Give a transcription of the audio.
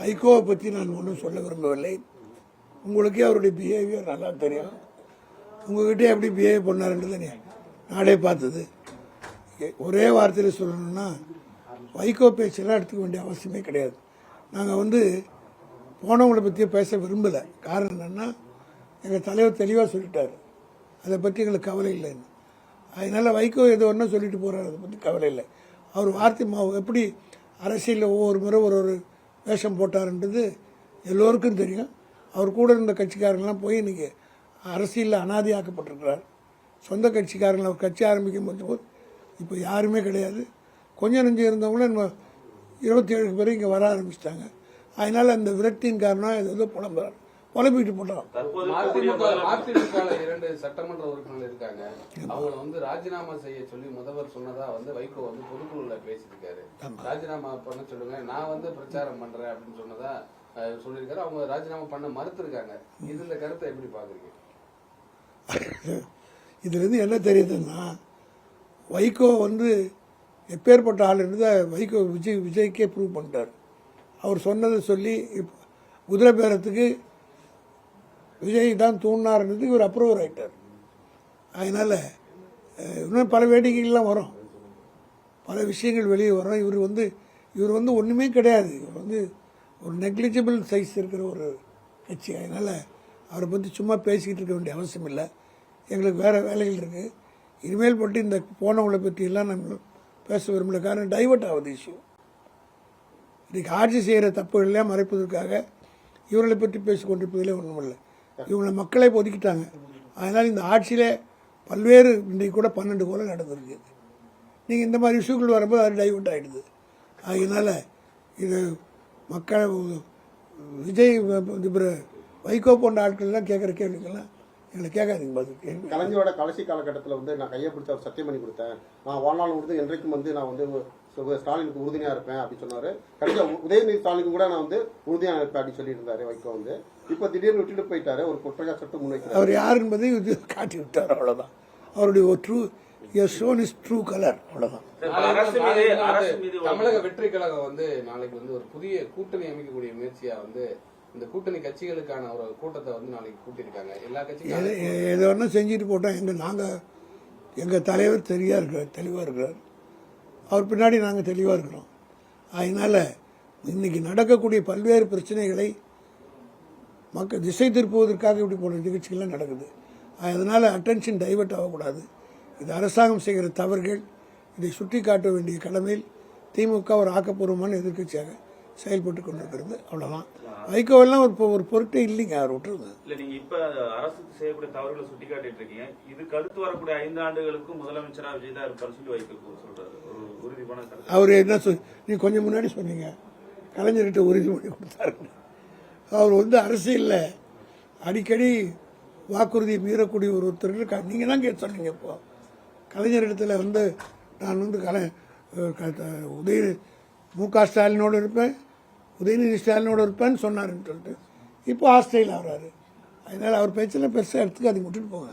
வைகோவை பற்றி நான் ஒன்றும் சொல்ல விரும்பவில்லை. உங்களுக்கே அவருடைய பிஹேவியர் நல்லா தெரியும். உங்ககிட்ட எப்படி பிஹேவ் பண்ணாருன்றது நாடே பார்த்தது. ஒரே வார்த்தையில் சொல்லணும்னா வைகோ பேச்செல்லாம் எடுத்துக்க வேண்டிய அவசியமே கிடையாது. நாங்கள் போனவங்களை பற்றியே பேச விரும்பலை. காரணம் என்னென்னா எங்கள் தலைவர் தெளிவாக சொல்லிட்டார், அதை பற்றி எங்களுக்கு கவலை இல்லைன்னு. அதனால் வைகோ எது ஒன்றா சொல்லிட்டு போகிறார், அதை பற்றி கவலை இல்லை. அவர் வார்த்தை எப்படி அரசியலில் ஒவ்வொரு முறை ஒரு வேஷம் போட்டார்ன்றது எல்லோருக்கும் தெரியும். அவர் கூட இருந்த கட்சிக்காரங்களாம் போய் இன்றைக்கி அரசியலில் அனாதியாக்கப்பட்டிருக்கிறார். சொந்த கட்சிக்காரங்களை அவர் கட்சி ஆரம்பிக்கும் போது இப்போ யாருமே கிடையாது. கொஞ்சம் நெஞ்சு இருந்தவங்களும் நம்ம 27 பேர் இங்கே வர ஆரம்பிச்சிட்டாங்க. அதனால் அந்த விரக்தியின் காரணம் ஏதோ புலம்பிட்டு போட்டோம். இரண்டு சட்டமன்ற உறுப்பினர்கள் இருக்காங்க. அவங்களை ராஜினாமா செய்ய சொல்லி முதல்வர் சொன்னதா வைகோ பொதுக்குழுல பேசியிருக்காரு. ராஜினாமா பண்ண சொல்லுங்க, நான் பிரச்சாரம் பண்றேன் அப்படின்னு சொன்னதா சொல்லியிருக்காரு. அவங்க ராஜினாமா பண்ண மறுத்திருக்காங்க. இந்த கருத்தை எப்படி பாக்குறீங்க? இதுல இருந்து என்ன தெரியுதுன்னா, வைகோ எப்பேற்பட்ட ஆள் இருந்தது வைகோ விஜய்க்கே ப்ரூவ் பண்ணிட்டார். அவர் சொன்னதை சொல்லி குதிரை பேரத்துக்கு விஜய் தான் தூண்டினார்ன்றது இவர் அப்ரூவர் ஆகிட்டார். அதனால் இன்னும் பல வேடிக்கைகள்லாம் வரும், பல விஷயங்கள் வெளியே வரும். இவர் ஒன்றுமே கிடையாது. இவர் ஒரு நெக்லிஜிபிள் சைஸ் இருக்கிற ஒரு கட்சி. அதனால் அவரை பற்றி சும்மா பேசிக்கிட்டு இருக்க வேண்டிய அவசியம் இல்லை. எங்களுக்கு வேறு வேலைகள் இருக்குது. இனிமேல் போட்டு இந்த போனவங்களை பற்றியெல்லாம் நம்ம பேச விரும்பல. காரணம் டைவர்ட் ஆகுது இஷ்யூ. இன்றைக்கி ஆட்சி செய்கிற தப்புகளெல்லாம் மறைப்பதற்காக இவர்களை பற்றி பேசி கொண்டிருப்பதிலே ஒன்றும் இல்லை. இவங்களை மக்களை ஒதுக்கிட்டாங்க. அதனால் இந்த ஆட்சியில் பல்வேறு இன்றைக்கு கூட 12 கொலை நடந்திருக்கு. நீங்கள் இந்த மாதிரி இஷ்யூக்கள் வரும்போது அது டைவர்ட் ஆகிடுது. அதனால் இது மக்கள் விஜய் வைகோ போன்ற ஆட்கள்லாம் கேட்குற கேள்விகள்லாம் எங்களை கேட்காதீங்க. பதில் கலைஞரோட கடைசி காலகட்டத்தில் நான் கையை பிடிச்ச அவர் சத்தியம் பண்ணி கொடுத்தேன், நான் வாழ்நாள் என்றைக்கும் நான் ஸ்டாலினுக்கு உறுதியாக இருப்பேன் அப்படின்னு சொன்னார். கடைசியாக உதயநிதி ஸ்டாலினுக்கு கூட நான் உறுதியாக இருப்பேன் அப்படின்னு சொல்லியிருந்தாரு வைகோ. இப்போ திடீர்னு விட்டுட்டு போயிட்டாரு. ஒரு குற்றச்சாட்டு முன்வைக்கிறார். அவர் யார் என்பதை காட்டி விட்டார், அவ்வளோதான். அவருடைய ட்ரூ கலர், அவ்வளோதான். தமிழக வெற்றி கழகம் நாளைக்கு ஒரு புதிய கூட்டணி அமைக்கக்கூடிய முயற்சியா இந்த கூட்டணி கட்சிகளுக்கான ஒரு கூட்டத்தை நாளைக்கு கூட்டியிருக்காங்க. எல்லா கட்சியும் எது ஒன்றும் செஞ்சுட்டு போட்டோம். எங்கள் தலைவர் தெளிவாக இருக்கிறார். அவர் பின்னாடி நாங்கள் தெளிவாக இருக்கிறோம். அதனால் இன்னைக்கு நடக்கக்கூடிய பல்வேறு பிரச்சனைகளை மக்கள் திசை திருப்புவதற்காக இப்படி போன்ற நிகழ்ச்சிகள்லாம் நடக்குது. அதனால் அட்டென்ஷன் டைவர்ட் ஆகக்கூடாது. இது அரசாங்கம் செய்கிற தவறுகள். இதை சுட்டி காட்ட வேண்டிய கடமையில் திமுக ஒரு ஆக்கப்பூர்வமான எதிர்கட்சியாக செயல்பட்டு கொண்டிருக்கிறது. அவ்வளவுதான். வைகோவெல்லாம் ஒரு பொருட்டே இல்லைங்க. அவர் விட்டுருங்க. இல்ல, நீங்க இப்ப அரசு செய்யக்கூடிய தவறுகளை சுட்டி காட்டிட்டு இருக்கீங்க. இதுக்கு அடுத்து வரக்கூடிய 5 ஆண்டுகளுக்கும் முதலமைச்சரா விஜய் தான் இருப்பார் சொல்லி வைகோ சொல்றாரு. ஒரு உறுதிப்பான அவர் என்ன நீ கொஞ்சம் முன்னாடி சொன்னீங்க, கலைஞர்கிட்ட உறுதிமொழி கொடுத்தாரு. அவர் அரசியல்ல அடிக்கடி வாக்குறுதியை மீறக்கூடிய ஒருத்தர் இருக்காங்க. நீங்க தான் சொன்னீங்க. இப்போ கலைஞரிடத்துல நான் மு.க. ஸ்டாலினோடு இருப்பேன், உதயநிதி ஸ்டாலினோடு இருப்பேன்னு சொன்னாருன்னு சொல்லிட்டு இப்போ ஆஸ்திரேலியா வர்றாரு. அதனால் அவர் பேச்செல்லாம் பெருசாக எடுத்துக்காதீங்க, விட்டுட்டு போங்க.